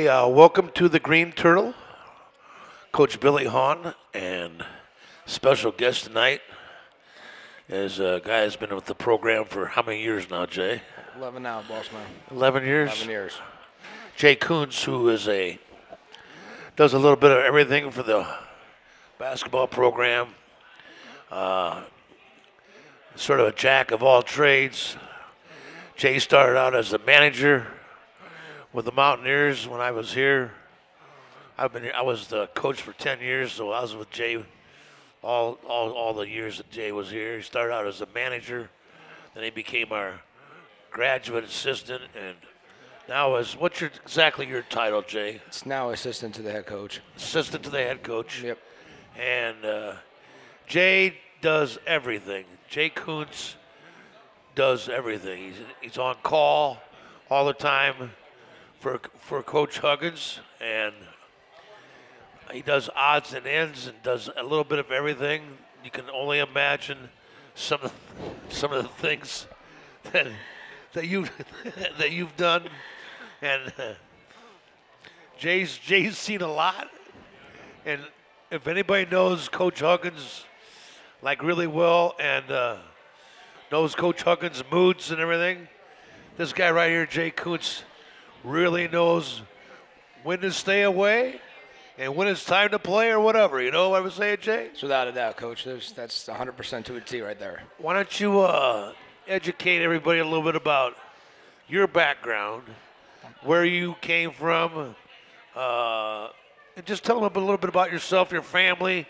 Hey, welcome to the Green Turtle, Coach Billy Hahn, and special guest tonight is a guy who's been with the program for how many years now, Jay? 11 now, boss man. 11 years? 11 years. Jay Kuntz, who is does a little bit of everything for the basketball program. Sort of a jack of all trades. Jay started out as a manager with the Mountaineers when I was here. I was the coach for 10 years, so I was with Jay all the years that Jay was here. He started out as a manager, then he became our graduate assistant, and now what's exactly your title, Jay? It's now assistant to the head coach. Assistant to the head coach. Yep. And Jay does everything. Jay Kuntz does everything. He's on call all the time for Coach Huggins, and he does odds and ends and does a little bit of everything. You can only imagine some of the things that you've done, and Jay's seen a lot. And if anybody knows Coach Huggins like really well and knows Coach Huggins' moods and everything, this guy right here, Jay Kuntz, really knows when to stay away and when it's time to play or whatever. You know what I'm saying, Jay? It's without a doubt, Coach. That's 100% to a T right there. Why don't you educate everybody a little bit about your background, where you came from, and just tell them a little bit about yourself, your family,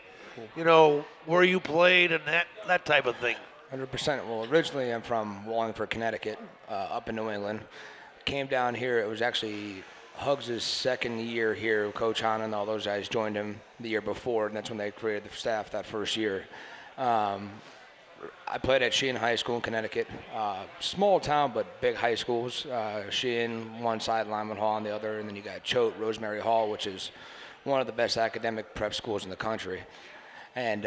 you know, where you played and that type of thing. 100%. Well, originally I'm from Wallingford, Connecticut, up in New England. Came down here. It was actually Huggs' second year here. Coach Hahn and all those guys joined him the year before, and that's when they created the staff that first year. I played at Sheehan High School in Connecticut. Small town, but big high schools. Sheehan, one side, Lyman Hall on the other, and then you got Choate, Rosemary Hall, which is one of the best academic prep schools in the country. And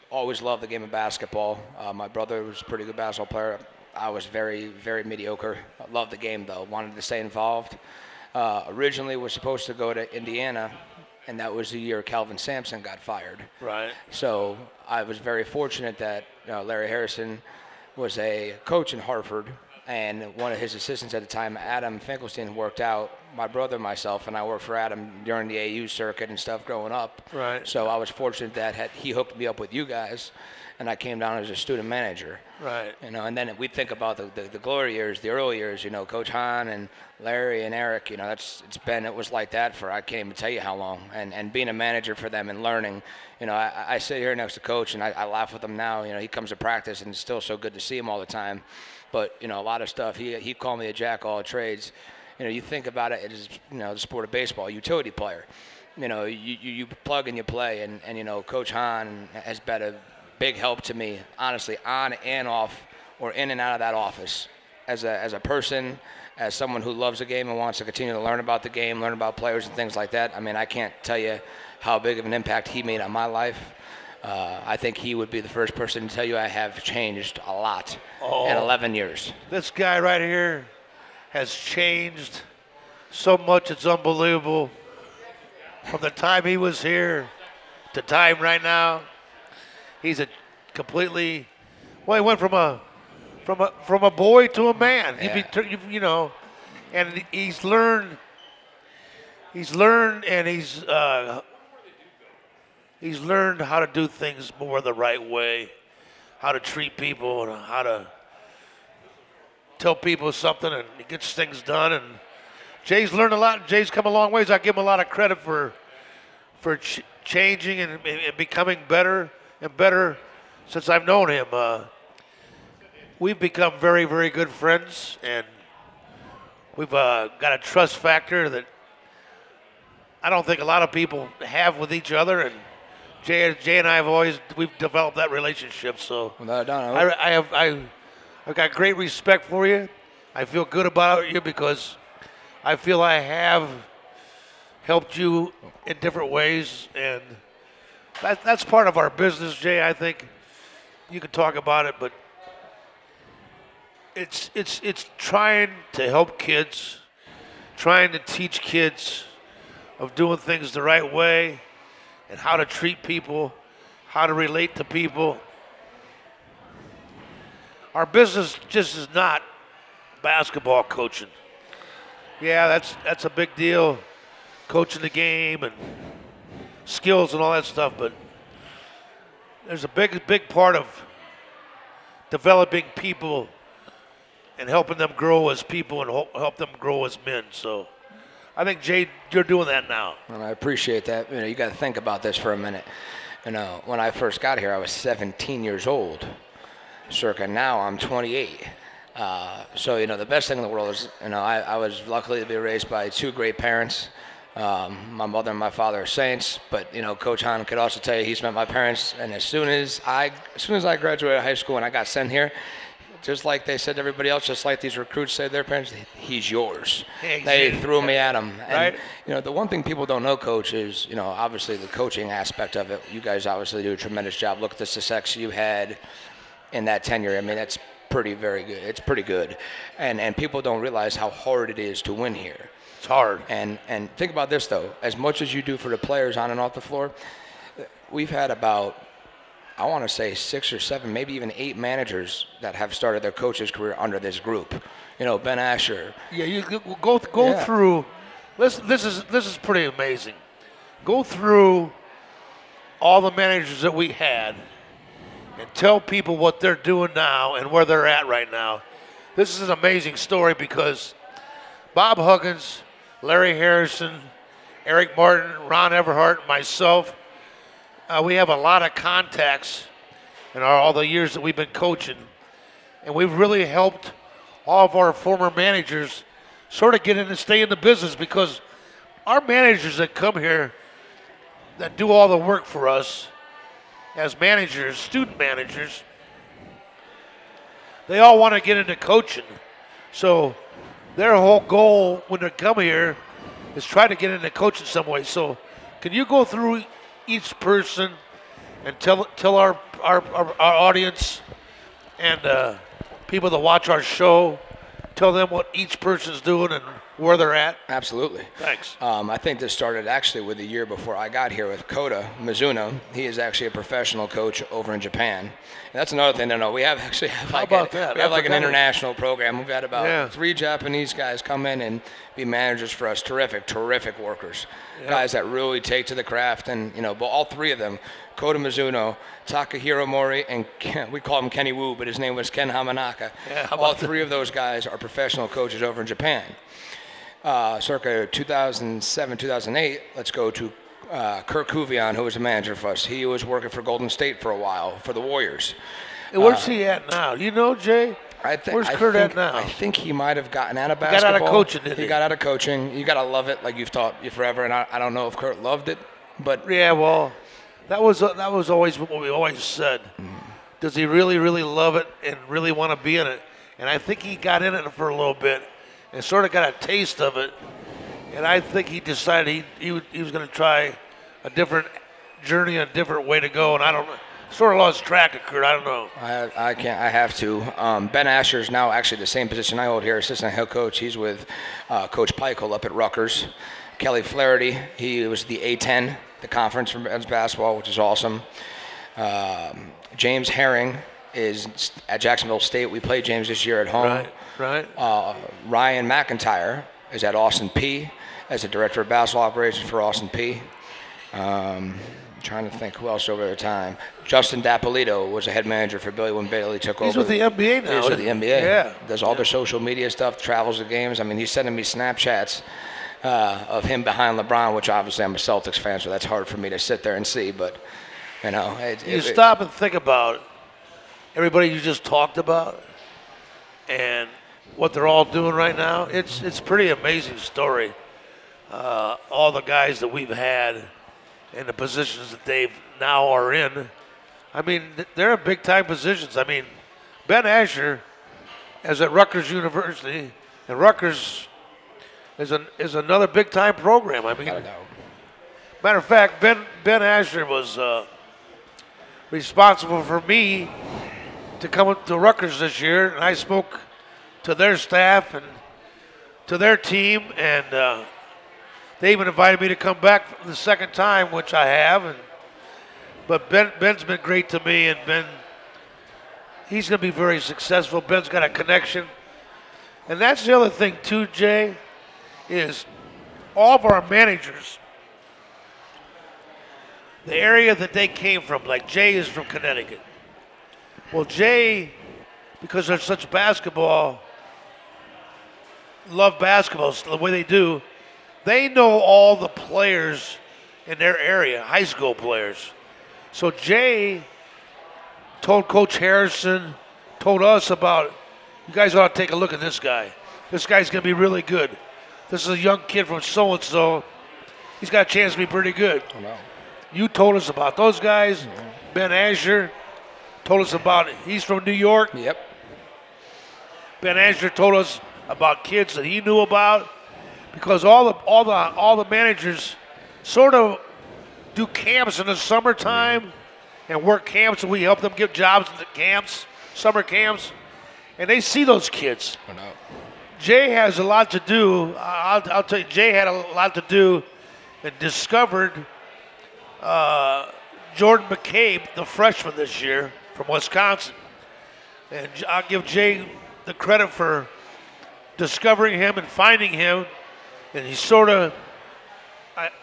always loved the game of basketball. My brother was a pretty good basketball player. I was very, very mediocre. I loved the game, though. Wanted to stay involved. Originally was supposed to go to Indiana, and that was the year Calvin Sampson got fired. Right. So I was very fortunate that Larry Harrison was a coach in Hartford, and one of his assistants at the time, Adam Finkelstein, worked out. My brother, myself, and I worked for Adam during the AU circuit and stuff growing up. Right. So I was fortunate that he hooked me up with you guys, and I came down as a student manager. Right. And then we think about the glory years, the early years, Coach Hahn and Larry and Eric, it was like that for, I can't even tell you how long. And being a manager for them and learning, I sit here next to Coach and I laugh with him now. He comes to practice and it's still so good to see him all the time. But, a lot of stuff, he called me a jack of all trades. You think about it as, the sport of baseball, utility player. You plug and you play. And Coach Hahn has been a big help to me, honestly, on and off or in and out of that office as a person, as someone who loves the game and wants to continue to learn about the game, learn about players and things like that. I mean, I can't tell you how big of an impact he made on my life. I think he would be the first person to tell you I have changed a lot in 11 years. This guy right here has changed so much, it's unbelievable. From the time he was here to time right now, he's a completely, well, he went from a boy to a man. Yeah. And he's learned and he's learned how to do things more the right way, how to treat people and how to tell people something, and he gets things done. And Jay's learned a lot. Jay's come a long ways. I give him a lot of credit for changing and becoming better and better since I've known him. We've become very, very good friends, and we've got a trust factor that I don't think a lot of people have with each other. And Jay and I we've developed that relationship. So I've got great respect for you. I feel good about you because I feel I have helped you in different ways, and that's part of our business, Jay. I think you can talk about it, but it's trying to help kids trying to teach kids of doing things the right way and how to treat people, how to relate to people. Our business just is not basketball coaching. Yeah, that's a big deal, coaching the game and skills and all that stuff, but there's a big part of developing people and helping them grow as people and help them grow as men. So I think, Jay, you're doing that now. And I appreciate that. You know, you got to think about this for a minute. You know, when I first got here, I was 17 years old. Circa now, I'm 28. So, you know, the best thing in the world is, you know, I was lucky to be raised by two great parents. My mother and my father are saints, but, you know, Coach Hahn could also tell you he's met my parents. And as soon as I graduated high school and I got sent here, just like they said to everybody else, just like these recruits said to their parents, he's yours. They threw me at him. And, right. You know, the one thing people don't know, Coach, is, you know, obviously the coaching aspect of it. You guys obviously do a tremendous job. Look at the success you had in that tenure. I mean, that's very good. It's pretty good. And people don't realize how hard it is to win here. It's hard. And think about this, though. As much as you do for the players on and off the floor, we've had about, I want to say 6 or 7, maybe even 8 managers that have started their coach's career under this group. You know, Ben Asher. Yeah, you go through. This is pretty amazing. Go through all the managers that we had and tell people what they're doing now and where they're at right now. This is an amazing story because Bob Huggins, Larry Harrison, Eric Martin, Ron Everhart, myself, we have a lot of contacts in all the years that we've been coaching, and we've really helped all of our former managers sort of get in and stay in the business because our managers that come here that do all the work for us as managers, student managers, they all want to get into coaching. So their whole goal when they come here is try to get into coaching some way. So can you go through each person and tell our audience and people that watch our show, tell them what each person's doing and where they're at? Absolutely. Thanks. I think this started actually with the year before I got here with Kota Mizuno. He is actually a professional coach over in Japan. And that's another thing to know. We have actually like an international program. We've had about 3 Japanese guys come in and be managers for us. Terrific workers. Yep. Guys that really take to the craft. And, you know, but all 3 of them, Kota Mizuno, Takahiro Mori, and we call him Kenny Wu, but his name was Ken Hamanaka. Yeah, all 3 of those guys are professional coaches over in Japan. Circa 2007, 2008, let's go to Kirk Kuvion, who was a manager for us. He was working for Golden State for a while, for the Warriors. Where's he at now? You know, Jay? Where's Kurt at now? I think he might have gotten out of basketball. Got out of coaching, didn't he? He got out of coaching. You got to love it like you've taught you forever, and I don't know if Kurt loved it. But yeah, well, that was always what we always said. Does he really, really love it and really want to be in it? And I think he got in it for a little bit and sort of got a taste of it. And I think he decided he was going to try a different journey, a different way to go. And I don't know. Sort of lost track of Kurt. I don't know. I can't. I have to. Ben Asher is now actually the same position I hold here, assistant head coach. He's with Coach Peichel up at Rutgers. Kelly Flaherty, he was the A10, the conference for men's basketball, which is awesome. James Herring is at Jacksonville State. We played James this year at home. Right. Ryan McIntyre is at Austin P as the director of basketball operations for Austin P. Trying to think who else over the time. Justin Dapolito was a head manager for Billy when Bailey took over. He's with the NBA now. He's with the NBA. Yeah. Does all their social media stuff, travels to games. I mean, he's sending me Snapchats of him behind LeBron, which obviously I'm a Celtics fan, so that's hard for me to sit there and see. But, you know. You stop and think about everybody you just talked about and what they're all doing right now. It's pretty amazing story. All the guys that we've had and the positions that they now are in. I mean, they're in big-time positions. I mean, Ben Asher is at Rutgers University, and Rutgers is another big-time program. I mean, matter of fact, Ben Asher was responsible for me to come up to Rutgers this year, and I spoke to their staff, and to their team, and they even invited me to come back the second time, which I have. But Ben's been great to me, and he's going to be very successful. Ben's got a connection. And that's the other thing, too, Jay, is all of our managers, the area that they came from, like Jay is from Connecticut. Well, Jay, because they're such love basketball the way they do, they know all the players in their area, high school players. So Jay told Coach Harrison, told us about, you guys ought to take a look at this guy. This guy's going to be really good. This is a young kid from so-and-so. He's got a chance to be pretty good. Oh, no. You told us about those guys. Ben Asher told us about it. He's from New York. Yep. Ben Asher told us about kids that he knew about, because all the managers sort of do camps in the summertime and work camps, and we help them get jobs in the camps, summer camps, and they see those kids. Oh, no. Jay has a lot to do. I'll tell you, Jay had a lot to do and discovered Jordan McCabe, the freshman this year from Wisconsin. And I'll give Jay the credit for discovering him and finding him. And he sort of,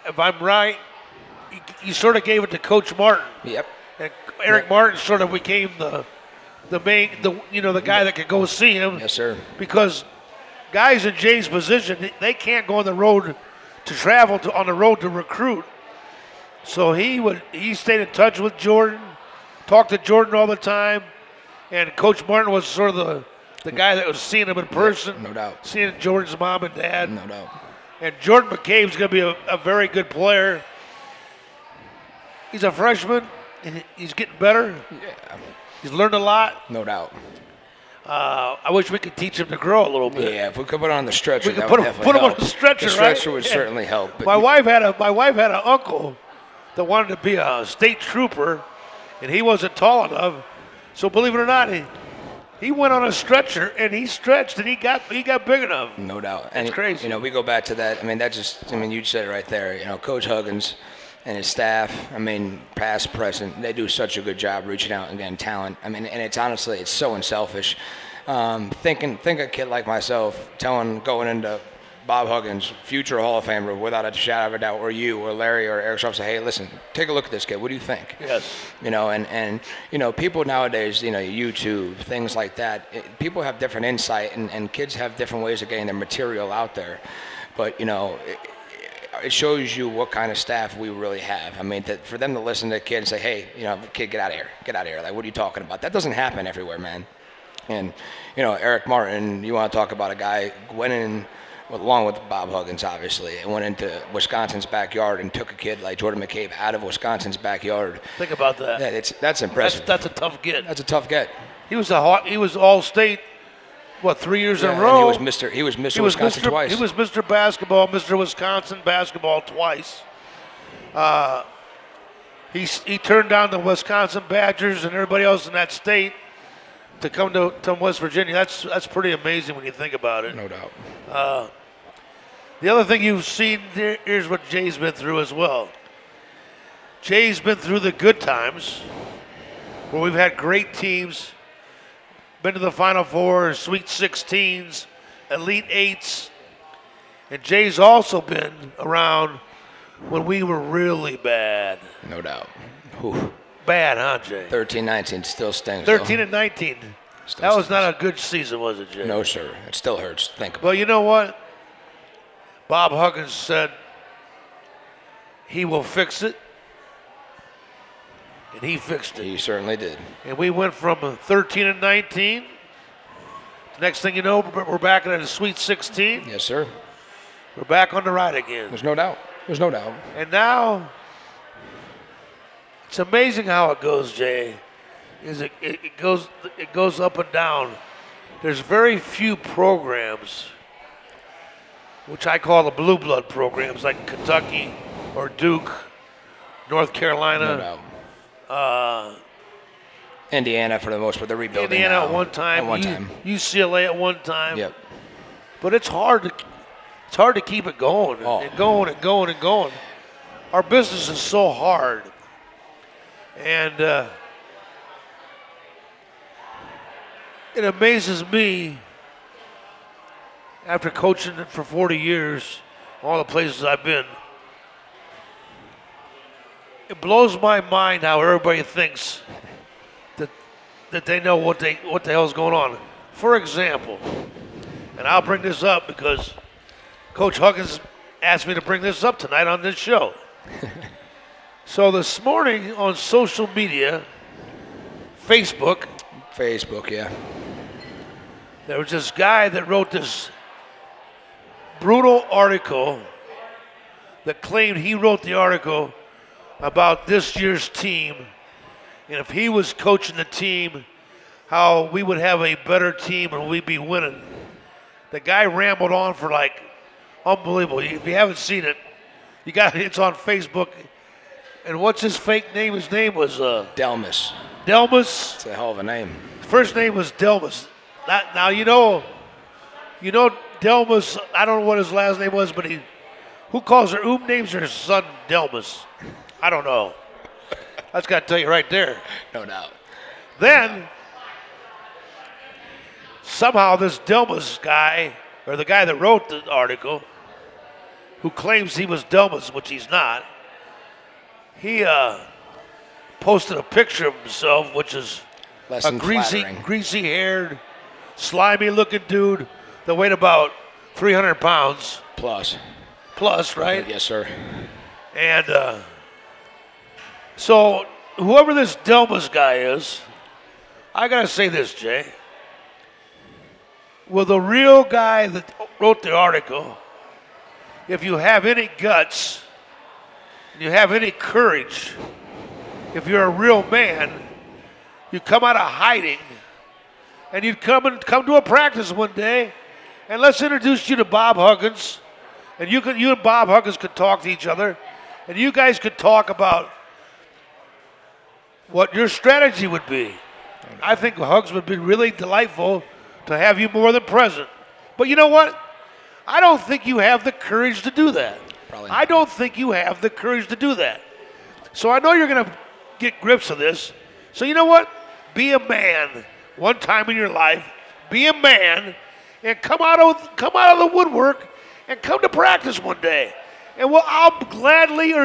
if I'm right, he sort of gave it to Coach Martin. Yep. And Eric Martin sort of became the guy that could go see him. Yes, sir. Because guys in Jay's position, they can't go on the road to travel on the road to recruit. So he stayed in touch with Jordan, talked to Jordan all the time, and Coach Martin was sort of the guy that was seeing him in person. No doubt. Seeing Jordan's mom and dad. No doubt. And Jordan McCabe's going to be a very good player. He's a freshman, and he's getting better. Yeah. He's learned a lot. No doubt. I wish we could teach him to grow a little bit. Yeah, if we could put it on the stretcher, we could that put would him definitely help. on the stretcher, the right? stretcher would certainly help. But my wife had an uncle that wanted to be a state trooper, and he wasn't tall enough. So believe it or not, he went on a stretcher and he stretched and he got big enough. No doubt. It's crazy. You know, we go back to that. I mean, you said it right there. You know, Coach Huggins and his staff, I mean, past, present, they do such a good job reaching out and getting talent. I mean, and it's honestly, it's so unselfish. Think a kid like myself going into Bob Huggins, future Hall of Famer, without a shadow of a doubt, or you, or Larry, or Eric Sharp, say, hey, listen, take a look at this kid. What do you think? Yes. You know, and you know, people nowadays, you know, YouTube, things like that, people have different insight, and kids have different ways of getting their material out there. But, you know, it shows you what kind of staff we really have. I mean, for them to listen to a kid and say, hey, you know, kid, get out of here. Like, what are you talking about? That doesn't happen everywhere, man. And, you know, Eric Martin, you want to talk about a guy went in, along with Bob Huggins, obviously, and went into Wisconsin's backyard and took a kid like Jordan McCabe out of Wisconsin's backyard. Think about that. Yeah, that's impressive. That's a tough get. That's a tough get. He was all state, 3 years in a row. And he was Mr. Wisconsin twice. He was Mr. Basketball, Mr. Wisconsin basketball twice. He turned down the Wisconsin Badgers and everybody else in that state to come to West Virginia. That's pretty amazing when you think about it. No doubt. The other thing you've seen, here's what Jay's been through as well. Jay's been through the good times where we've had great teams, been to the Final Four, Sweet 16s, Elite 8s. And Jay's also been around when we were really bad. No doubt. Whew. Bad, huh, Jay? 13-19 still stings. 13 and 19. That was not a good season, was it, Jay? No, sir. It still hurts to think about. Well, you know what? Bob Huggins said he will fix it, and he fixed it. He certainly did. And we went from 13 and 19. Next thing you know, we're back in the Sweet 16. Yes, sir. We're back on the ride again. There's no doubt. There's no doubt. And now, it's amazing how it goes, Jay. It goes up and down. There's very few programs, which I call the blue blood programs, like Kentucky or Duke, North Carolina. No doubt. Indiana for the most part, they're rebuilding Indiana now. at one time. UCLA at one time. Yep. But it's hard it's hard to keep it going and going and going and going. Our business is so hard. And it amazes me, after coaching for 40 years, all the places I've been, it blows my mind how everybody thinks that they know what the hell's going on. For example, and I'll bring this up because Coach Huggins asked me to bring this up tonight on this show. So this morning on social media, Facebook, yeah. There was this guy that wrote this brutal article that claimed he wrote the article about this year's team, and if he was coaching the team, how we would have a better team and we'd be winning. The guy rambled on for like unbelievable. If you haven't seen it, it's on Facebook. And what's his fake name? His name was Delmas. Delmas. It's a hell of a name. His first name was Delmas. Now you know Delmas. I don't know what his last name was, but who names their son Delmas? I don't know. That's got to tell you right there. No doubt. Then somehow this Delmas guy, or the guy that wrote the article, who claims he was Delmas, which he's not, he posted a picture of himself, which is a greasy-haired, slimy-looking dude that weighed about 300 pounds. Plus, right? Yes, sir. And so whoever this Delmas guy is, I got to say this, Jay. Well, the real guy that wrote the article, if you have any guts, you have any courage, if you're a real man, you come out of hiding and you'd come to a practice one day, and let's introduce you to Bob Huggins, and you and Bob Huggins could talk to each other, and you guys could talk about what your strategy would be. I think Hugs would be really delightful to have you more than present. But you know what? I don't think you have the courage to do that. Probably not. I don't think you have the courage to do that. So I know you're going to get grips of this. So you know what? Be a man one time in your life. Be a man and come out of the woodwork and come to practice one day. And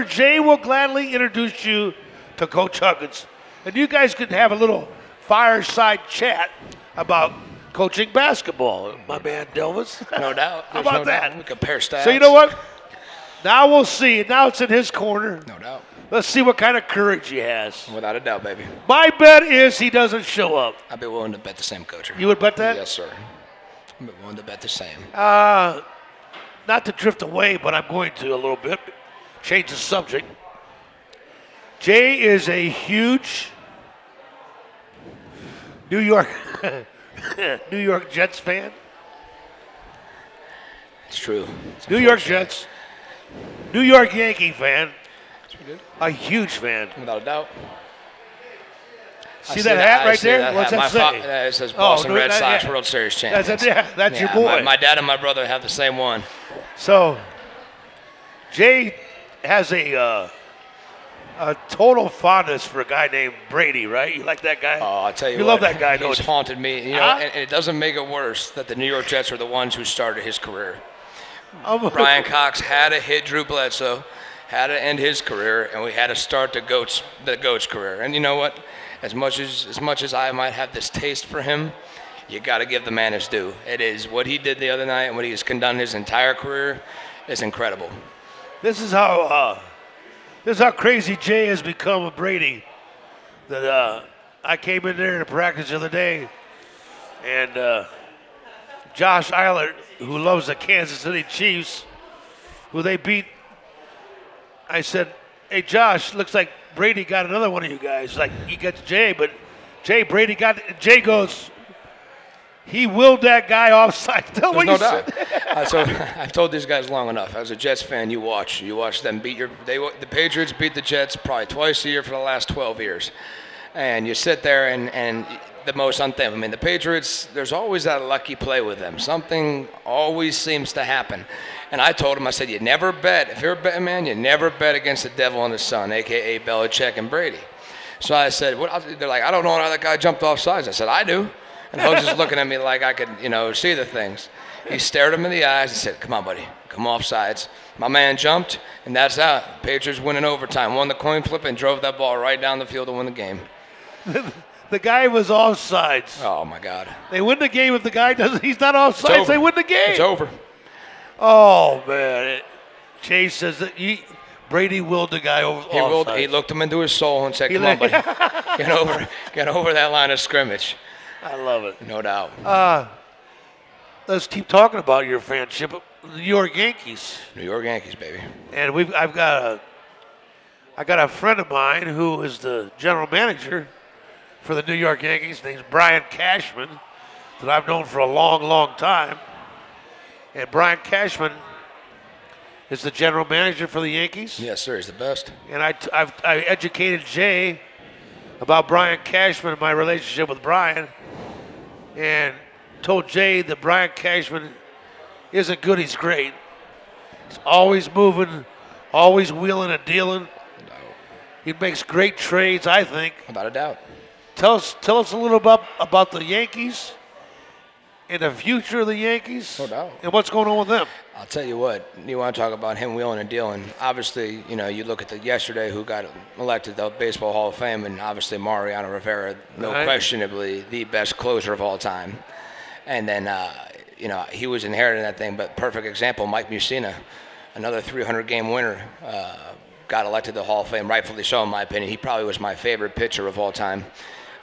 Jay will gladly introduce you to Coach Huggins. And you guys could have a little fireside chat about coaching basketball, my man Delmas. No doubt. How about that? We compare stats. So you know what? Now we'll see. Now it's in his corner. No doubt. Let's see what kind of courage he has. Without a doubt, baby. My bet is he doesn't show up. I'd be willing to bet the same, Coach. You would bet that? Yes, sir. I'd be willing to bet the same. Not to drift away, but I'm going to a little bit. Change the subject. Jay is a huge New York Jets fan. It's true. New York Jets. New York Yankee fan. A huge fan. Without a doubt. See that hat right there? What's that say? It says Boston Red Sox World Series champions. That's your boy. My dad and my brother have the same one. So, Jay has a total fondness for a guy named Brady, right? You like that guy? Oh, I'll tell you what. You love that guy, don't you? He's haunted me. You know, and it doesn't make it worse that the New York Jets are the ones who started his career. Brian Cox had to hit Drew Bledsoe, had to end his career, and we had to start the GOAT's career. And you know what? As much as I might have this taste for him, you got to give the man his due. It is what he did the other night and what he has done his entire career is incredible. This is how crazy Jay has become with Brady. That I came in there to practice the other day, and Josh Eilert, who loves the Kansas City Chiefs, who they beat, I said, "Hey, Josh, looks like Brady got another one of you guys. Like, he gets Jay, but Brady got – Jay goes, he willed that guy offside." Tell what you said. So I've told these guys long enough. As a Jets fan, you watch them beat the Patriots beat the Jets probably twice a year for the last 12 years. And you sit there and the most unthinkable. I mean, the Patriots, there's always that lucky play with them. Something always seems to happen. And I told him, I said, you never bet. If you're a betting man, you never bet against the devil and the son, a.k.a. Belichick and Brady. So I said, they're like, I don't know how that guy jumped off sides. I said, I do. And Ho's just looking at me like I could, see the things. He stared him in the eyes and said, come on, buddy, come off sides. My man jumped, and that's out. Patriots win in overtime, won the coin flip, and drove that ball right down the field to win the game. The guy was offsides. Oh, my God. They win the game if the guy doesn't. He's not offsides. They win the game. It's over. Oh, man. Chase says that Brady willed the guy over. He looked him into his soul and said, come on, buddy. Get over that line of scrimmage. I love it. No doubt. Let's keep talking about your fanship. The New York Yankees. New York Yankees, baby. And I got a friend of mine who is the general manager for the New York Yankees. His name's Brian Cashman, that I've known for a long, long time. And Brian Cashman is the general manager for the Yankees. Yes, sir. He's the best. And I educated Jay about Brian Cashman and my relationship with Brian, and told Jay that Brian Cashman isn't good, he's great. He's always moving, always wheeling and dealing. No. He makes great trades, I think. Without a doubt. Tell us a little about the Yankees and the future of the Yankees. No doubt. And what's going on with them. I'll tell you what, you want to talk about him wheeling and dealing. Obviously, you look at yesterday who got elected the Baseball Hall of Fame, and obviously Mariano Rivera, questionably the best closer of all time. And then, he was inheriting that thing, but perfect example, Mike Mussina, another 300-game winner, got elected to the Hall of Fame, rightfully so in my opinion. He probably was my favorite pitcher of all time.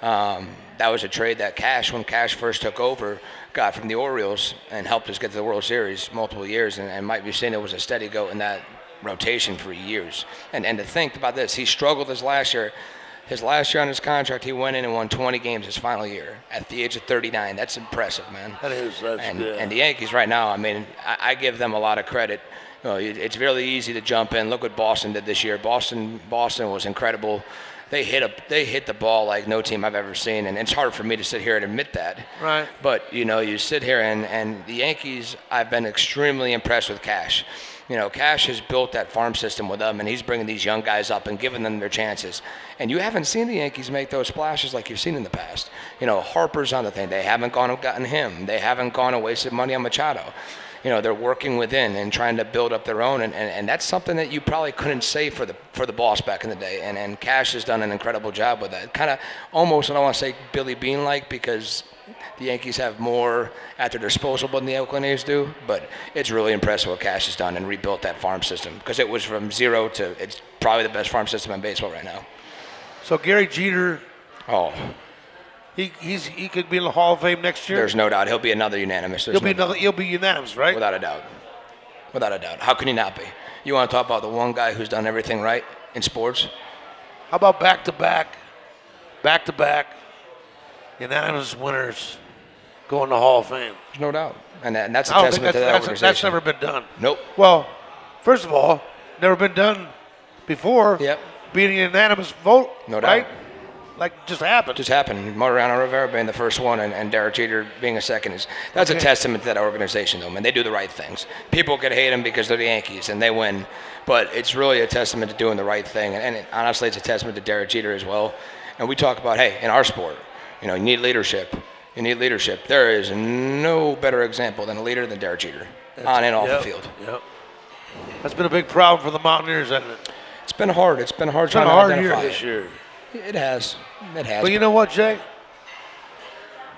That was a trade that when Cash first took over, got from the Orioles and helped us get to the World Series multiple years. And Mike Mussina was a steady goat in that rotation for years. And to think about this, he struggled his last year. His last year on his contract, he went in and won 20 games his final year at the age of 39. That's impressive, man. That is. And the Yankees right now, I give them a lot of credit. It's really easy to jump in. Look what Boston did this year. Boston was incredible. They hit the ball like no team I've ever seen, and it's hard for me to sit here and admit that. Right. But you sit here and the Yankees, I've been extremely impressed with Cash. Cash has built that farm system with them, and he's bringing these young guys up and giving them their chances. And you haven't seen the Yankees make those splashes like you've seen in the past. Harper's on the thing. They haven't gone and gotten him. They haven't gone and wasted money on Machado. They're working within and trying to build up their own, and that's something that you probably couldn't say for the boss back in the day. And Cash has done an incredible job with that. Kind of almost, I don't want to say Billy Bean-like, because the Yankees have more at their disposal than the Oakland A's do, but it's really impressive what Cash has done and rebuilt that farm system, because it was from zero to it's probably the best farm system in baseball right now. So Gary Jeter. Oh. He could be in the Hall of Fame next year. There's no doubt he'll be another unanimous. He'll be unanimous, right? Without a doubt. Without a doubt. How can he not be? You want to talk about the one guy who's done everything right in sports? How about back-to-back, unanimous winners going to the Hall of Fame? There's no doubt. And that's a testament to that organization. That's never been done. Nope. Well, first of all, never been done before. Yep. Being a unanimous vote. No doubt. Right? Like just happened. Just happened. Mariano Rivera being the first one and Derek Jeter being a second. That's a testament to that organization, though, man. They do the right things. People could hate them because they're the Yankees and they win, but it's really a testament to doing the right thing. And honestly, it's a testament to Derek Jeter as well. And we talk about, hey, in our sport, you need leadership. You need leadership. There is no better example than a leader than Derek Jeter, on and off the field. Yep. That's been a big problem for the Mountaineers, hasn't it? It's been hard. It's been hard trying to identify. It's been a hard year this year. It has. But you know what, Jay?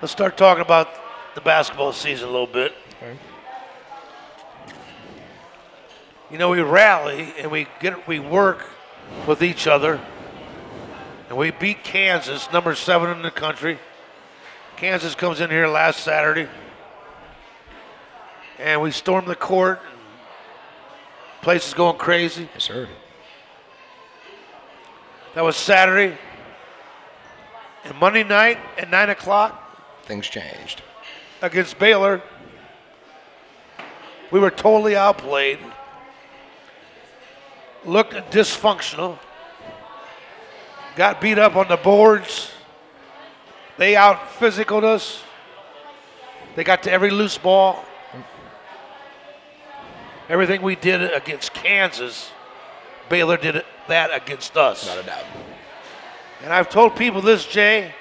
Let's start talking about the basketball season a little bit. Okay. We rally and we work with each other, and we beat Kansas, number 7 in the country. Kansas comes in here last Saturday, and we storm the court. And place is going crazy. Yes, sir. That was Saturday. And Monday night at 9 o'clock. Things changed. Against Baylor. We were totally outplayed. Looked dysfunctional. Got beat up on the boards. They out-physicaled us. They got to every loose ball. everything we did against Kansas, Baylor did that against us. Not a doubt. And I've told people this, Jay,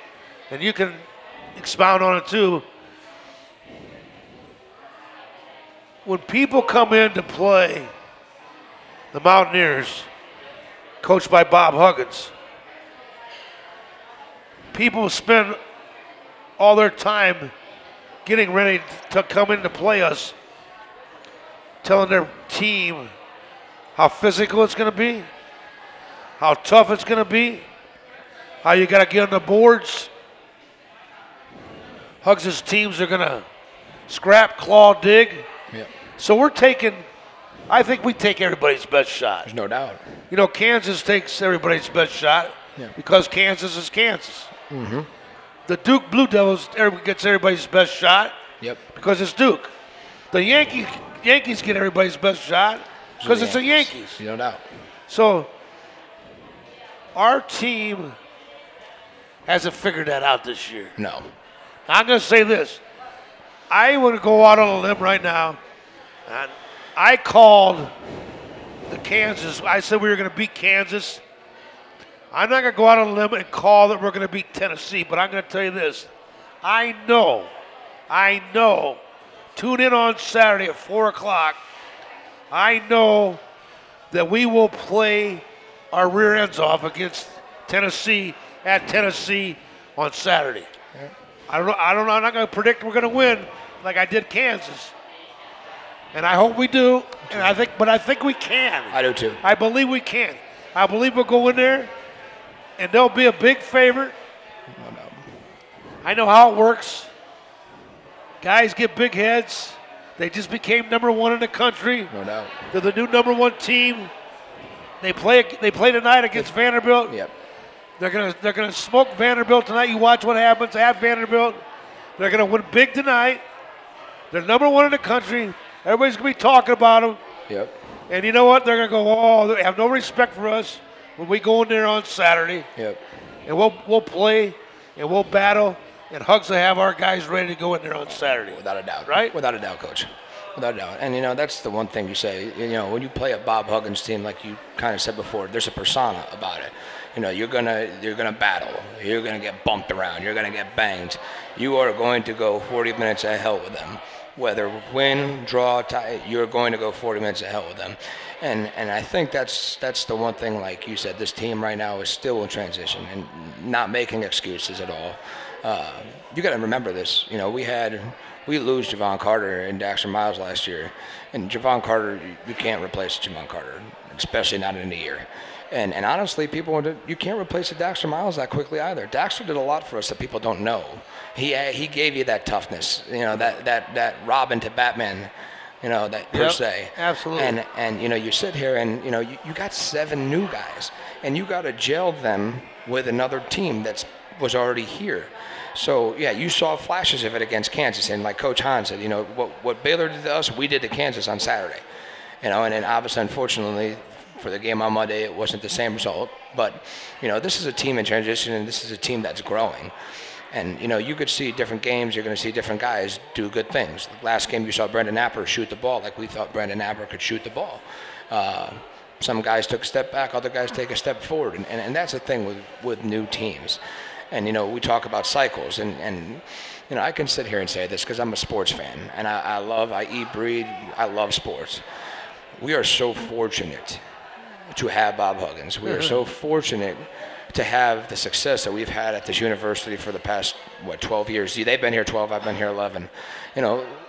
and you can expound on it too. When people come in to play the Mountaineers, coached by Bob Huggins, people spend all their time getting ready to come in to play us, telling their team how physical it's going to be, how tough it's going to be, how you got to get on the boards. Hugs' teams are going to scrap, claw, dig. Yep. So I think we take everybody's best shot. There's no doubt. You know, Kansas takes everybody's best shot because Kansas is Kansas. Mm-hmm. The Duke Blue Devils gets everybody's best shot because it's Duke. The Yankees get everybody's best shot because it's the Yankees. No doubt. So our team hasn't figured that out this year. No. I'm going to say this. I want to go out on a limb right now. And I called the Kansas. I said we were going to beat Kansas. I'm not going to go out on a limb and call that we're going to beat Tennessee, but I'm going to tell you this. I know. Tune in on Saturday at 4 o'clock. I know that we will play our rear ends off against Tennessee at Tennessee on Saturday. Yeah. I don't know. I'm not going to predict we're going to win like I did Kansas. And I hope we do. And I think we can. I do too. I believe we can. I believe we'll go in there and they'll be a big favorite. No doubt. I know how it works. Guys get big heads. They just became #1 in the country. No doubt. They're the new #1 team. They play tonight against Vanderbilt. Yep. They're gonna smoke Vanderbilt tonight. You watch what happens at Vanderbilt. They're gonna win big tonight. They're #1 in the country. Everybody's gonna be talking about them. Yep. And you know what? They're gonna go, oh, they have no respect for us when we go in there on Saturday. Yep. And we'll play and we'll battle. And Hugs will have our guys ready to go in there on Saturday. Without a doubt. Right? Without a doubt, Coach. Without a doubt. And, that's the one thing you say. When you play a Bob Huggins team, like you kind of said before, there's a persona about it. You're gonna battle. You're gonna get bumped around. You're gonna get banged. You are going to go 40 minutes of hell with them. Whether win, draw, tie, you're going to go 40 minutes of hell with them. And I think that's the one thing, like you said, this team right now is still in transition and not making excuses at all. You got to remember this. We lose Javon Carter and Daxter Miles last year, and Javon Carter, you can't replace Javon Carter, especially not in a year. And honestly, you can't replace the Daxter Miles that quickly either. Daxter did a lot for us that people don't know. He gave you that toughness, that Robin to Batman, per se. Absolutely. And you sit here and you got 7 new guys, and you got to gel them with another team that was already here. So yeah, you saw flashes of it against Kansas, and like Coach Hahn said, what Baylor did to us, we did to Kansas on Saturday. And then obviously, unfortunately, for the game on Monday, it wasn't the same result. But this is a team in transition, and this is a team that's growing. And you could see different games. You're going to see different guys do good things. Last game, you saw Brendan Napper shoot the ball like we thought Brendan Napper could shoot the ball. Some guys took a step back, other guys take a step forward, and that's the thing with new teams. And we talk about cycles, and I can sit here and say this because I'm a sports fan, and I eat, breathe, I love sports. We are so fortunate to have Bob Huggins. We are so fortunate to have the success that we've had at this university for the past 12 years. They've been here 12, I've been here 11.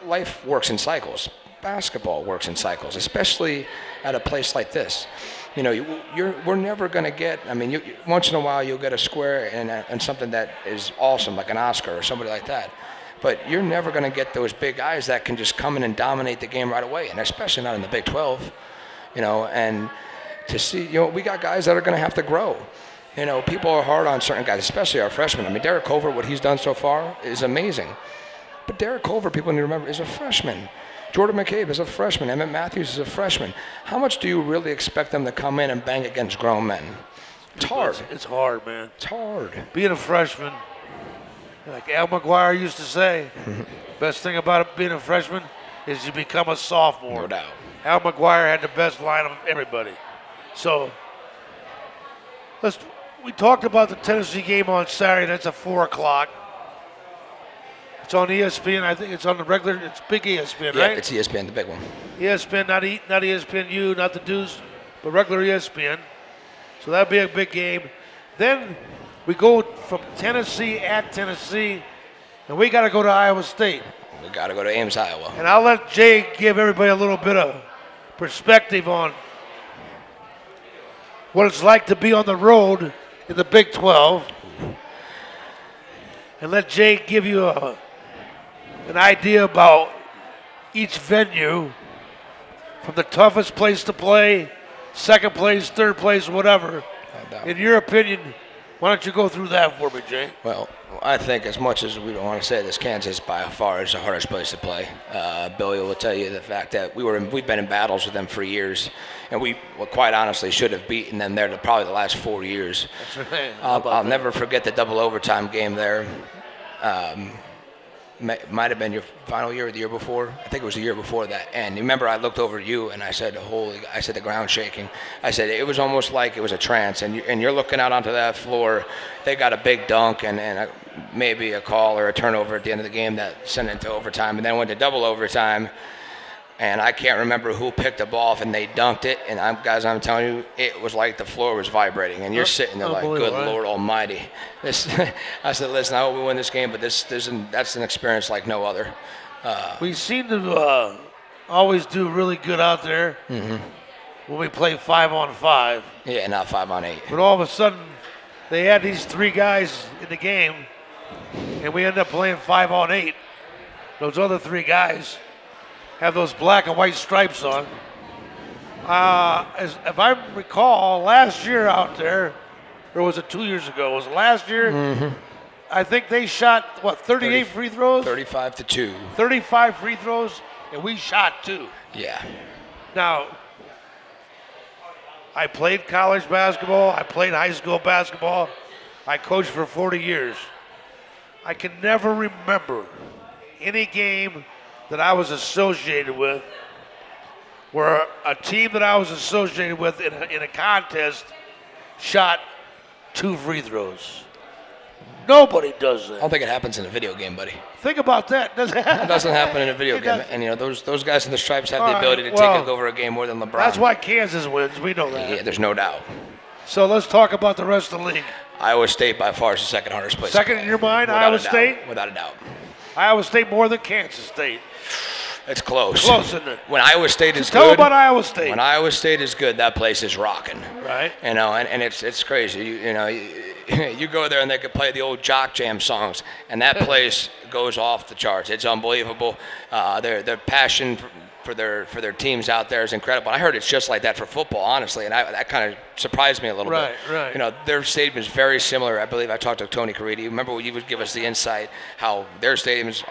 Life works in cycles. Basketball works in cycles, especially at a place like this. We're never going to get. Once in a while you'll get a square and something that is awesome, like an Oscar or somebody like that. But you're never going to get those big guys that can just come in and dominate the game right away, and especially not in the Big 12. And to see, we got guys that are going to have to grow. People are hard on certain guys, especially our freshmen. Derek Culver, what he's done so far is amazing. But Derek Culver, people need to remember, is a freshman. Jordan McCabe is a freshman. Emmett Matthews is a freshman. How much do you really expect them to come in and bang against grown men? It's hard. It's hard, man. It's hard. Being a freshman, like Al McGuire used to say, best thing about being a freshman is you become a sophomore. No doubt. Al McGuire had the best line of everybody. So we talked about the Tennessee game on Saturday. That's at 4 o'clock. It's on ESPN. I think it's on the regular. It's big ESPN, Yeah, right? it's ESPN, the big one. ESPN, not ESPNU, not the Deuce, but regular ESPN. So that'd be a big game. Then we go from Tennessee at Tennessee, and we got to go to Iowa State. We got to go to Ames, Iowa. And I'll let Jay give everybody a little bit of perspective on what it's like to be on the road in the Big 12. And let Jay give you an idea about each venue, from the toughest place to play, second place, third place, whatever. In your opinion, why don't you go through that for me, Jay? Well, I think as much as we don't want to say this, Kansas by far is the hardest place to play. Billy will tell you the fact that we've been in battles with them for years, and we quite honestly should have beaten them there probably the last 4 years. That's right. I'll never forget the double overtime game there. Might have been your final year or the year before. I think it was the year before that. And remember, I looked over at you and I said, the ground shaking. I said, it was almost like it was a trance. And you're looking out onto that floor. They got a big dunk and maybe a call or a turnover at the end of the game that sent it to overtime. And then went to double overtime. And I can't remember who picked the ball off, and they dunked it. And I'm telling you, it was like the floor was vibrating. And you're sitting there like, good Lord Almighty. I said, listen, I hope we win this game, but that's an experience like no other. We seem to always do really good out there when we play 5-on-5. Yeah, not 5-on-8. But all of a sudden, they had these 3 guys in the game, and we end up playing 5-on-8. Those other 3 guys have those black and white stripes on. If I recall, last year out there, or was it 2 years ago? Was it last year? I think they shot, 38 free throws? 35-2. 35 free throws, and we shot 2. Yeah. Now, I played college basketball. I played high school basketball. I coached for 40 years. I can never remember any game that I was associated with where a team that I was associated with in a contest shot 2 free throws. Nobody does that. I don't think it happens in a video game, buddy. Think about that. It doesn't happen in a video game. And, those guys in the stripes have the ability to take over a game more than LeBron. That's why Kansas wins. We know that. Yeah, there's no doubt. So let's talk about the rest of the league. Iowa State by far is the second hardest place. Second in your mind, Iowa State? Without a doubt. Iowa State more than Kansas State. It's close. Close, isn't it? When Iowa State is good. Tell about Iowa State. When Iowa State is good, that place is rocking. Right. And it's crazy. You go there and they could play the old Jock Jam songs, and that place goes off the charts. It's unbelievable. Their passion for their teams out there is incredible. I heard it's just like that for football, honestly, and that kind of surprised me a little bit. Right. Their stadium is very similar. I believe I talked to Tony Caridi. Remember when you would give us the insight how their stadium was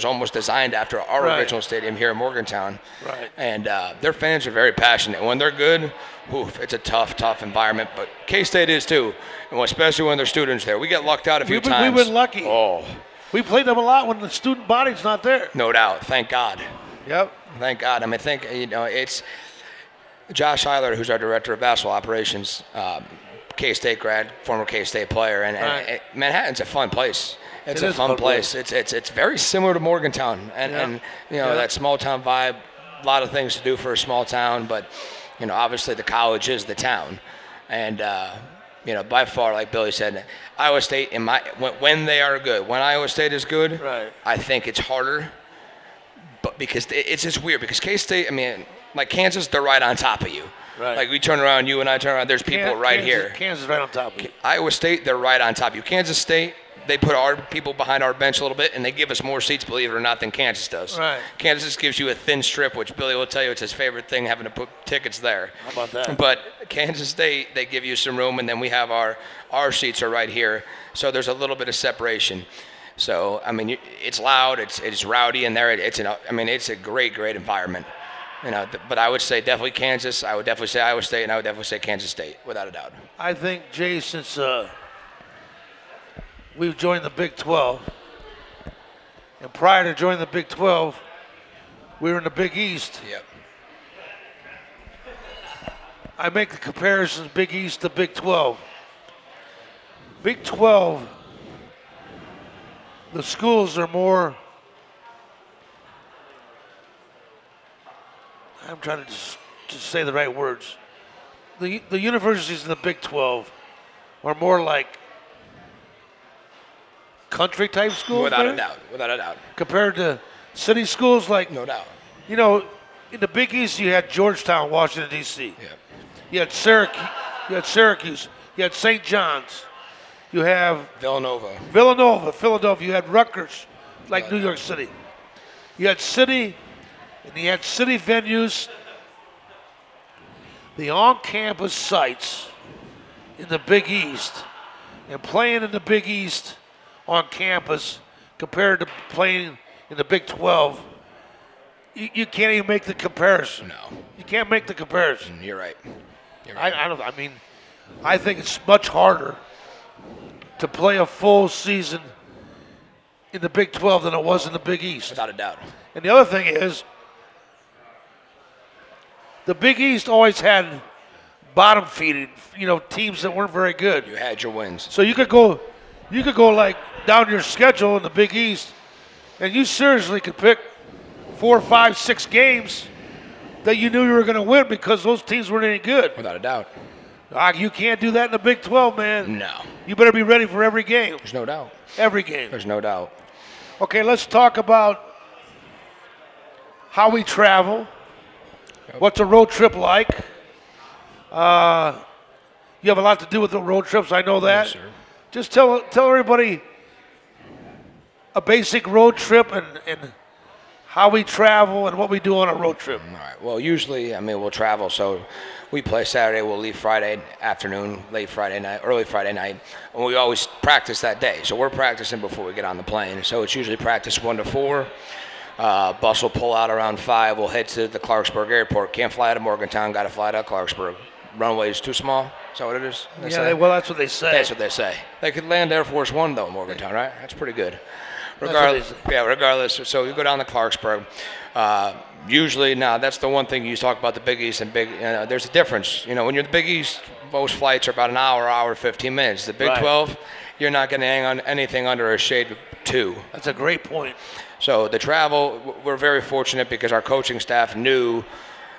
almost designed after our original stadium here in Morgantown. Right. And their fans are very passionate. When they're good, it's a tough environment. But K-State is too, and especially when their students there. We get lucked out a few times. We've been lucky. Oh. We played them a lot when the student body's not there. No doubt. Thank God. Yep. Thank God. I mean, it's Josh Eiler, who's our director of basketball operations, K-State grad, former K-State player, and Manhattan's a fun place. It's a fun place. It's very similar to Morgantown, and that small town vibe. A lot of things to do for a small town, but obviously the college is the town, and by far, like Billy said, Iowa State when they are good, when Iowa State is good, I think it's harder. But because it's just weird, because K-State, like Kansas, they're right on top of you. Right. Like we turn around, you and I turn around, there's people here. Kansas right on top of you. Iowa State, they're right on top of you. Kansas State, they put our people behind our bench a little bit, and they give us more seats, believe it or not, than Kansas does. Right. Kansas gives you a thin strip, which Billy will tell you it's his favorite thing, having to put tickets there. How about that? But Kansas State, they give you some room, and then we have our seats are right here. So there's a little bit of separation. So, it's loud, it's rowdy in there. It's a great environment. But I would say definitely Kansas. I would definitely say Iowa State, and I would definitely say Kansas State, without a doubt. I think, Jay, since we've joined the Big 12, and prior to joining the Big 12, we were in the Big East. Yep. I make the comparisons Big East to Big 12. Big 12, the schools are more, I'm trying to just say the right words. The universities in the Big 12 are more like country type schools. Without a doubt. Compared to city schools like, no doubt. You know, in the Big East you had Georgetown, Washington, D.C. Yeah. You had Syracuse. You had St. John's. You have Villanova, Philadelphia. You had Rutgers, like New York City. You had city, and you had city venues. The on-campus sites in the Big East and playing in the Big East on campus compared to playing in the Big 12, you can't even make the comparison. No. You can't make the comparison. You're right. I think it's much harder to play a full season in the Big 12 than it was in the Big East. Without a doubt. And the other thing is, the Big East always had bottom feeding, teams that weren't very good. You had your wins. So you could go like down your schedule in the Big East, and you seriously could pick 4, 5, 6 games that you knew you were going to win because those teams weren't any good. Without a doubt. You can't do that in the Big 12, man. No. You better be ready for every game. There's no doubt. Every game. There's no doubt. Okay, let's talk about how we travel. Yep. What's a road trip like? You have a lot to do with the road trips, I know that. Yes, sir. Just tell everybody a basic road trip and how we travel and what we do on a road trip. All right. Well, usually, we'll travel. So we play Saturday. We'll leave Friday afternoon, late Friday night, early Friday night. And we always practice that day. So we're practicing before we get on the plane. So it's usually practice 1 to 4. Bus will pull out around 5. We'll head to the Clarksburg airport. Can't fly out of Morgantown. Got to fly out of Clarksburg. Runway is too small. Is that what it is? Well, that's what they say. That's what they say. They could land Air Force One, though, in Morgantown, right? That's pretty good. Regardless. So you go down to Clarksburg. Usually, now that's the one thing you talk about the Big East and there's a difference. When you're in the Big East, most flights are about an hour, 15 minutes. The Big 12, you're not going to hang on anything under a shade of 2. That's a great point. So the travel, we're very fortunate because our coaching staff knew,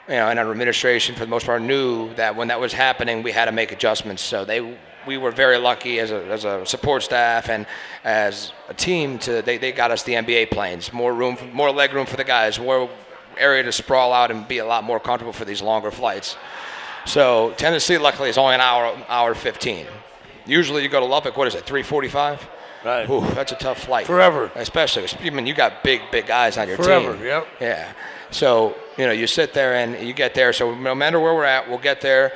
and our administration for the most part knew that when that was happening, we had to make adjustments. So we were very lucky as a support staff and as a team they got us the NBA planes, more leg room for the guys, more area to sprawl out and be a lot more comfortable for these longer flights. So Tennessee, luckily, is only an hour 15. Usually you go to Lubbock, what is it, 3:45? Right. Ooh, that's a tough flight. Forever. Especially, you got big guys on your team. Forever, yep. Yeah. So, you sit there and you get there. So no matter where we're at, we'll get there.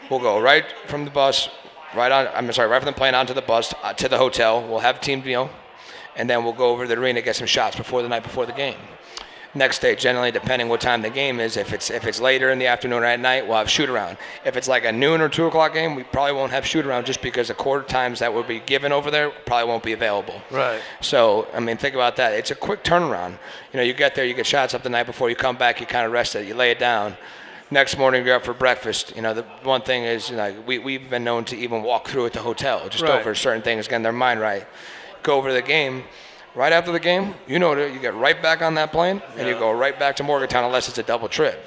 We'll go right from the bus, right from the plane onto the bus to the hotel. We'll have a team meal, and then we'll go over to the arena, get some shots the night before the game. Next day, generally, depending what time the game is, if it's later in the afternoon or at night, we'll have shoot around. If it's like a noon or 2 o'clock game, we probably won't have shoot around just because the quarter times that will be given over there probably won't be available. Right. So, think about that. It's a quick turnaround. You get there, you get shots up the night before, you come back, you kind of rest it, you lay it down. Next morning, you're up for breakfast. The one thing is, we've been known to even walk through at the hotel, just over certain things, getting their mind right. Go over to the game. Right after the game, you get right back on that plane, and you go right back to Morgantown unless it's a double trip.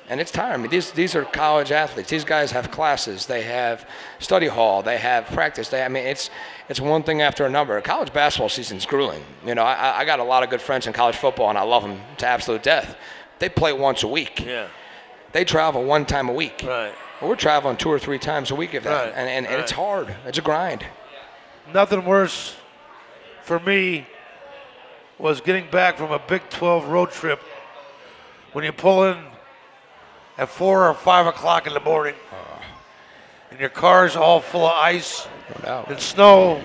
And it's tiring. These are college athletes. These guys have classes. They have study hall. They have practice. It's one thing after another. College basketball season's grueling. I got a lot of good friends in college football, and I love them to absolute death. They play once a week. Yeah. They travel 1 time a week. Right. Well, we're traveling 2 or 3 times a week, if that. Right. And it's hard. It's a grind. Nothing worse for me was getting back from a Big 12 road trip when you pull in at 4 or 5 o'clock in the morning and your car's all full of ice and snow,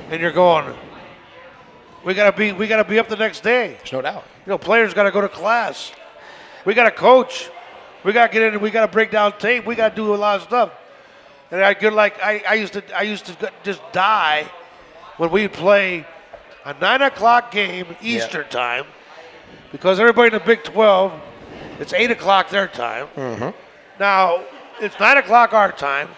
and you're going, we gotta be up the next day. There's no doubt. Players gotta go to class. We gotta coach. We gotta get in and we gotta break down tape. We gotta do a lot of stuff. And I used to just die when we play a 9 o'clock game Eastern time, because everybody in the Big 12, it's 8 o'clock their time. Mm-hmm. Now, it's 9 o'clock our time.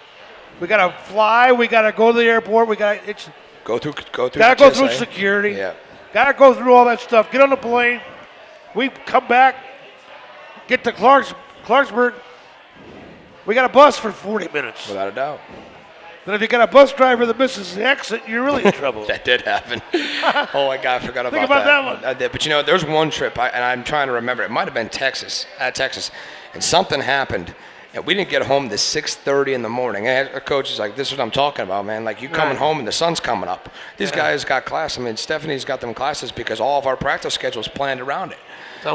We got to fly. We got to go to the airport. We got it's Go through. got to go through security. Yeah. Got to go through all that stuff. Get on the plane. We come back. Get to Clarksburg. We got a bus for 40 minutes. Without a doubt. Then if you got a bus driver that misses the exit, you're really in trouble. That did happen. Oh my God, I forgot about that. Think about that one. I did. But you know, there's one trip, and I'm trying to remember. It might have been Texas, and something happened. And we didn't get home to 6:30 in the morning. And our coach is like, "This is what I'm talking about, man. Like you coming home and the sun's coming up. These guys got class. I mean, Stephanie's got them classes because all of our practice schedule's planned around it.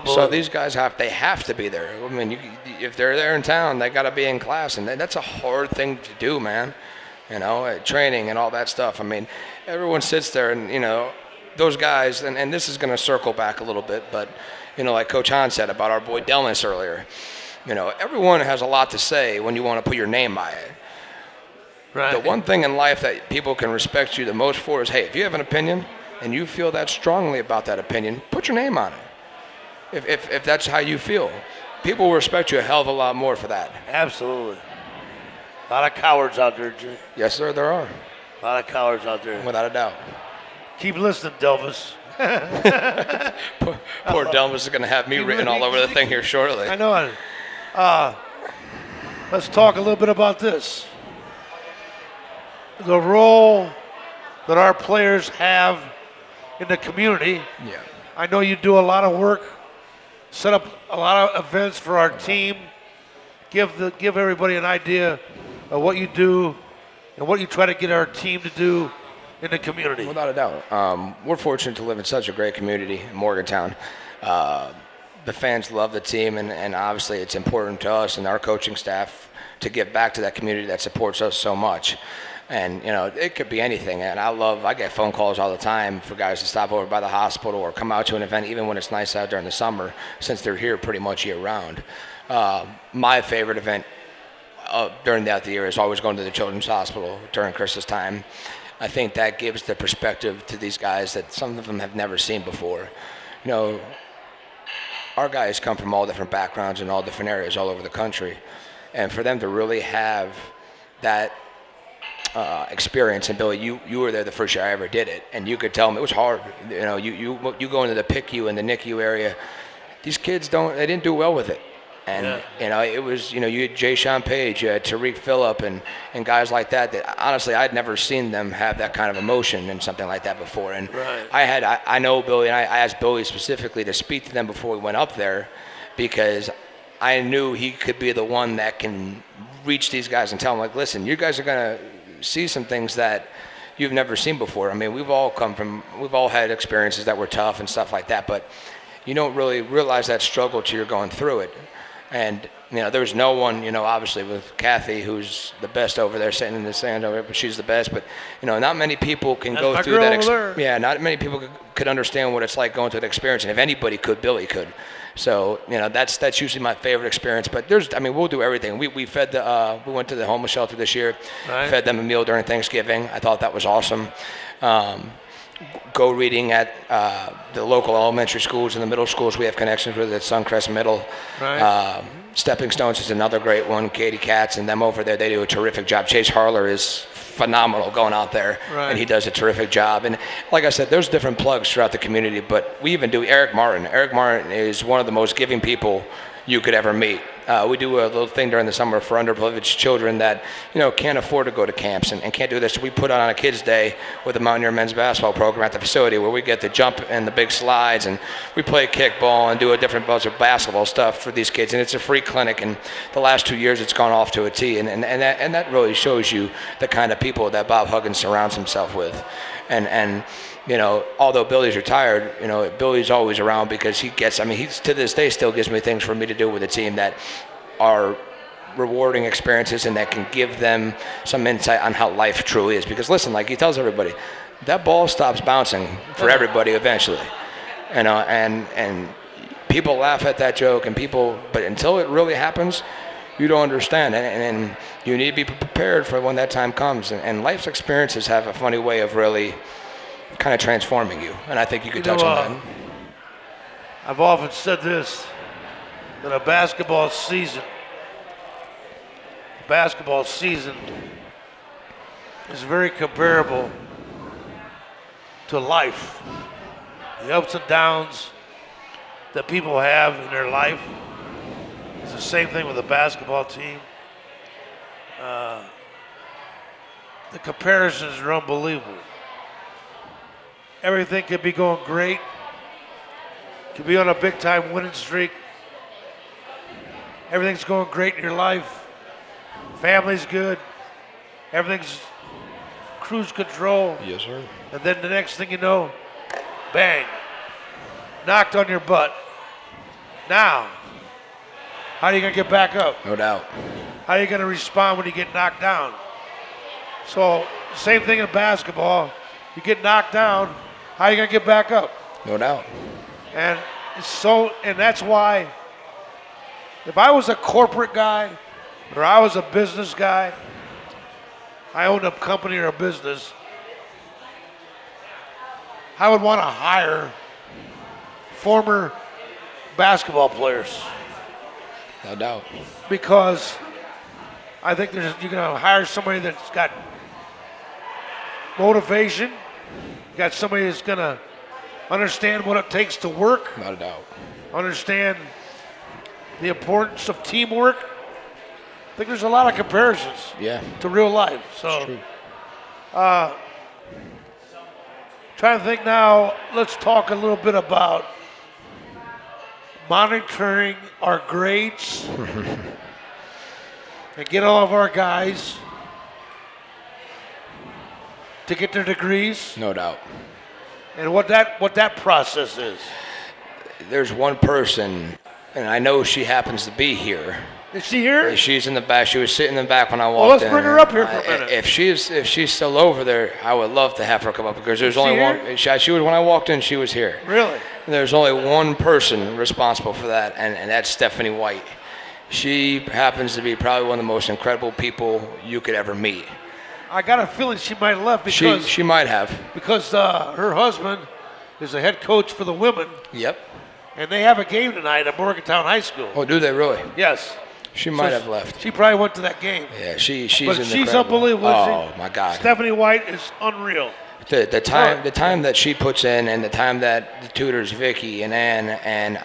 So these guys have to be there. I mean, if they're there in town, they got to be in class, and that's a hard thing to do, man. You know, training and all that stuff. I mean, everyone sits there, and you know, those guys. And this is going to circle back a little bit, but you know, like Coach Hahn said about our boy Delmas earlier. You know, everyone has a lot to say when you want to put your name by it. Right. The one thing in life that people can respect you the most for is, hey, if you have an opinion and you feel that strongly about that opinion, put your name on it. If that's how you feel, people will respect you a hell of a lot more for that. Absolutely. A lot of cowards out there, Jay. Yes, sir, there are. A lot of cowards out there. Without a doubt. Keep listening, Delvis. Poor Delmas is going to have me written all over the thing here shortly. I know. Let's talk a little bit about this. The role that our players have in the community. Yeah. I know you do a lot of work, set up a lot of events for our team. Give everybody an idea of what you do and what you try to get our team to do in the community. Without a doubt. We're fortunate to live in such a great community in Morgantown. The fans love the team, and obviously it's important to us and our coaching staff to give back to that community that supports us so much. And, you know, it could be anything. And I get phone calls all the time for guys to stop over by the hospital or come out to an event, even when it's nice out during the summer, since they're here pretty much year-round. My favorite event during the year is always going to the Children's Hospital during Christmas time. I think that gives the perspective to these guys that some of them have never seen before. You know, our guys come from all different backgrounds and all different areas all over the country. And for them to really have that experience, and Billy, you were there the first year I ever did it, and you could tell them it was hard. You know, you go into the PICU and the NICU area, these kids they didn't do well with it. And, you know, it was, you know, you had Jay Sean Page, you had Tariq Phillip, and guys like that honestly, I'd never seen them have that kind of emotion and something like that before. And I know Billy, and I asked Billy specifically to speak to them before we went up there, because I knew he could be the one that can reach these guys and tell them, like, listen, you guys are going to see some things that you've never seen before. I mean, we've all had experiences that were tough and stuff like that, but you don't really realize that struggle till you're going through it. And, you know, there's no one, you know, obviously with Kathy, who's the best over there, sitting in the stand over there, but she's the best. But, you know, not many people can go through that. Yeah, not many people could understand what it's like going through the experience. And if anybody could, Billy could. So, you know, that's usually my favorite experience. But we'll do everything. We went to the homeless shelter this year, fed them a meal during Thanksgiving. I thought that was awesome. Go reading at the local elementary schools and the middle schools we have connections with at Suncrest Middle. Stepping Stones is another great one. Katie Katz and them over there, they do a terrific job. Chase Harler is phenomenal going out there, and he does a terrific job. And like I said, there's different plugs throughout the community, but we even do Eric Martin. Eric Martin is one of the most giving people you could ever meet. We do a little thing during the summer for underprivileged children that, you know, can't afford to go to camps and can't do this. So we put on a kids' day with the Mountaineer men's basketball program at the facility, where we get to jump in the big slides, and we play kickball and do a different bunch of basketball stuff for these kids. And it's a free clinic, and the last 2 years it's gone off to a T. And that really shows you the kind of people that Bob Huggins surrounds himself with. And you know, although Billy's retired, you know, Billy's always around because he to this day still gives me things for me to do with the team that are rewarding experiences and that can give them some insight on how life truly is. Because listen, like he tells everybody, that ball stops bouncing for everybody eventually. You know, and people laugh at that joke, but until it really happens, you don't understand. And you need to be prepared for when that time comes. And life's experiences have a funny way of really kind of transforming you, and I think you could touch on that. I've often said this, that a basketball season basketball season is very comparable to life. The ups and downs that people have in their life is the same thing with the basketball team. The comparisons are unbelievable. Everything could be going great. Could be on a big time winning streak. Everything's going great in your life. Family's good. Everything's cruise control. Yes, sir. And then the next thing you know, bang, knocked on your butt. Now, how are you going to get back up? No doubt. How are you going to respond when you get knocked down? So, same thing in basketball. You get knocked down, how are you going to get back up? No doubt. And and that's why if I was a corporate guy or I was a business guy, I owned a company or a business, I would want to hire former basketball players. No doubt. Because I think you're going to hire somebody that's got motivation, you got somebody that's going to understand what it takes to work, Not a doubt. understand the importance of teamwork. I think there's a lot of comparisons to real life. So, trying to think now, let's talk a little bit about monitoring our grades and get all of our guys to get their degrees. No doubt. And what that process is. There's one person, and I know she happens to be here. Is she here? She's in the back. She was sitting in the back when I walked in. Well, let's bring her up here for a minute. If she's still over there, I would love to have her come up because there's only one. She was when I walked in. She was here. Really? There's only one person responsible for that, and that's Stephanie White. She happens to be probably one of the most incredible people you could ever meet. I got a feeling she might have left because she might have. Because her husband is the head coach for the women. Yep. And they have a game tonight at Morgantown High School. Oh, do they really? Yes. She might have left. She probably went to that game. Yeah, she's unbelievable. Oh my God. Stephanie White is unreal. The time that she puts in and the time that the tutors Vicky and Ann and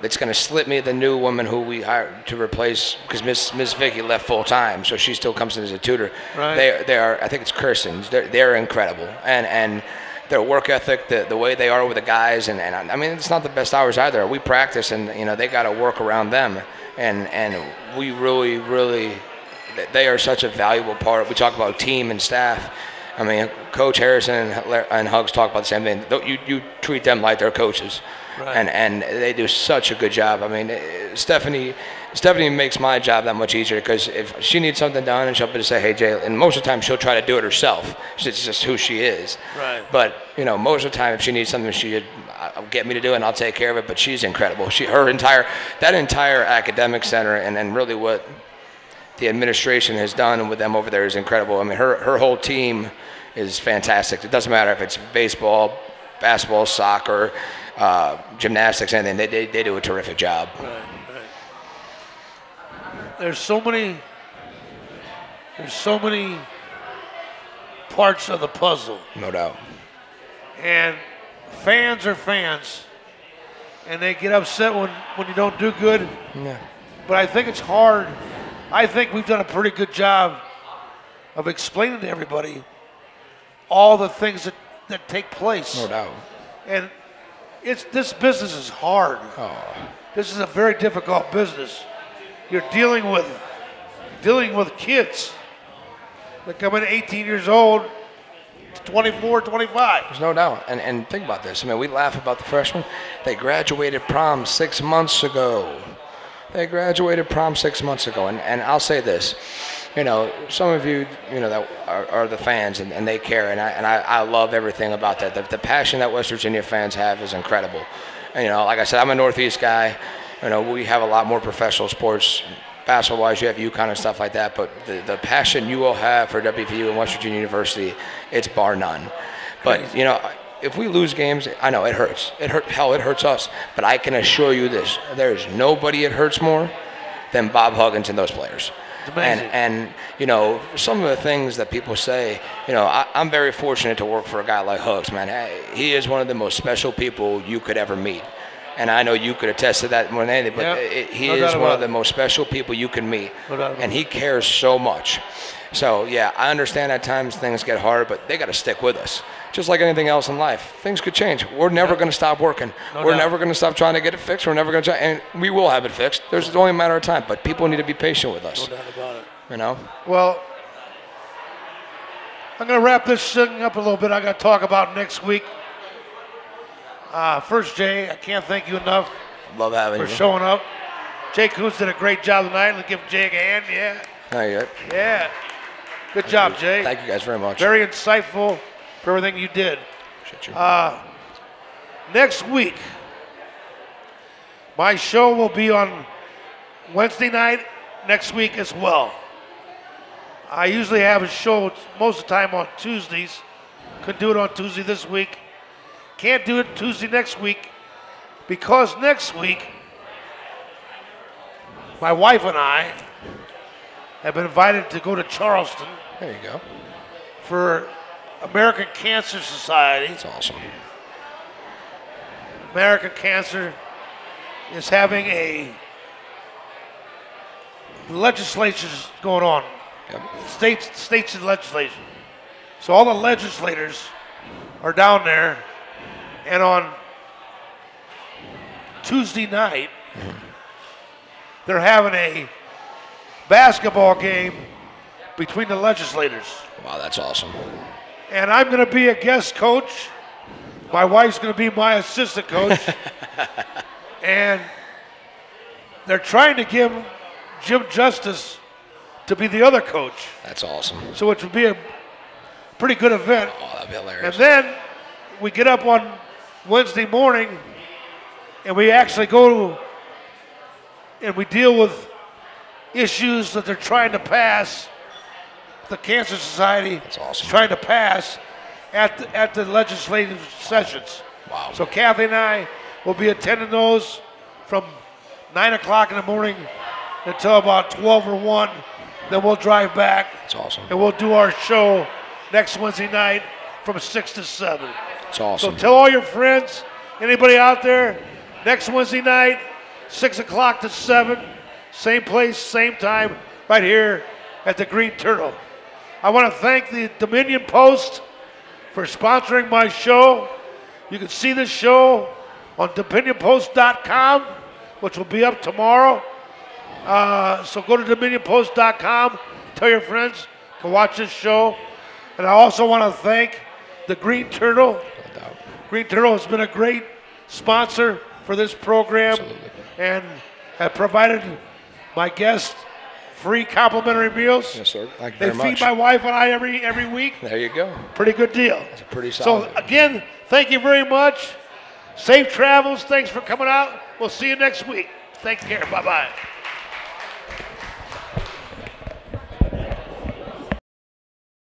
it's going to slip me the new woman who we hired to replace because Miss Vicky left full time, so she still comes in as a tutor. Right. They are, I think it's Kirsten. They're incredible and their work ethic, the way they are with the guys and I mean it's not the best hours either. We practice and they got to work around them and we really they are such a valuable part. We talk about team and staff. I mean, Coach Harrison and Hugs talk about the same thing. You treat them like they're coaches, right. and they do such a good job. I mean, Stephanie makes my job that much easier because if she needs something done and she'll be to say, hey, Jay, and most of the time she'll try to do it herself. It's just who she is. Right. But, most of the time if she needs something, she'll get me to do it and I'll take care of it. But she's incredible. That entire academic center and really what the administration has done with them over there is incredible. I mean, her whole team is fantastic. It doesn't matter if it's baseball, basketball, soccer, gymnastics, anything. They do a terrific job. Right. There's so many parts of the puzzle. No doubt. And fans are fans, and they get upset when you don't do good. Yeah. But I think it's hard. I think we've done a pretty good job of explaining to everybody all the things that take place. No doubt. And this business is hard. Oh. This is a very difficult business. You're dealing with kids that come in 18 years old, 24, 25. There's no doubt. And think about this. I mean, we laugh about the freshmen. They graduated prom 6 months ago. And I'll say this, some of you, that are the fans and they care, and I love everything about that. The passion that West Virginia fans have is incredible. And, like I said, I'm a Northeast guy. We have a lot more professional sports, basketball-wise. You have UConn and stuff like that, but the passion you all have for WVU and West Virginia University, it's bar none. But, if we lose games, I know it hurts. It hurts us. But I can assure you this: there's nobody it hurts more than Bob Huggins and those players. It's amazing. And you know, some of the things that people say, you know, I'm very fortunate to work for a guy like Hugs, man. He is one of the most special people you could ever meet. And I know you could attest to that more than anything, but he is one of the most special people you can meet. And he cares so much. So, yeah, I understand at times things get hard, but they got to stick with us. Just like anything else in life, things could change. We're never going to stop working. We're never going to stop trying to get it fixed. We're never going to try, and we will have it fixed. It's only a matter of time, but people need to be patient with us. No doubt about it. You know? Well, I'm going to wrap this thing up a little bit. I got to talk about next week. First, Jay, I can't thank you enough Love having for you. showing up. Jay Kuntz did a great job tonight. Let's give Jay a hand. Yeah. Thank you. Yeah. Good job, Jay. Thank you guys very much. Very insightful for everything you did. Appreciate you. Next week, my show will be on Wednesday night next week as well. I usually have a show most of the time on Tuesdays. Couldn't do it on Tuesday this week. Can't do it Tuesday next week because next week, my wife and I have been invited to go to Charleston. There you go. For American Cancer Society. That's awesome. American Cancer is having a legislature's going on. Yep. States and legislation. So all the legislators are down there, and on Tuesday night, they're having a basketball game between the legislators. Wow, that's awesome. And I'm going to be a guest coach. My wife's going to be my assistant coach. And they're trying to give Jim Justice to be the other coach. That's awesome. So it would be a pretty good event. Oh, that'd be hilarious. And then we get up on Wednesday morning and we actually go and we deal with issues that they're trying to pass. The Cancer Society That's awesome. is trying to pass at the legislative sessions. Wow. So Kathy and I will be attending those from 9 o'clock in the morning until about 12 or 1. Then we'll drive back. That's awesome. And we'll do our show next Wednesday night from 6 to 7. That's awesome. So tell all your friends, anybody out there, next Wednesday night, 6 o'clock to 7, same place, same time, right here at the Green Turtle. I want to thank the Dominion Post for sponsoring my show. You can see this show on DominionPost.com, which will be up tomorrow. So go to DominionPost.com, tell your friends to watch this show. And I also want to thank the Green Turtle. No doubt. Green Turtle has been a great sponsor for this program. Absolutely. And have provided my guests free complimentary meals. Yes, sir. Thank you They very much. feed my wife and I every week. There you go. Pretty good deal. That's a pretty solid. So again, thank you very much. Safe travels. Thanks for coming out. We'll see you next week. Take care. Bye-bye.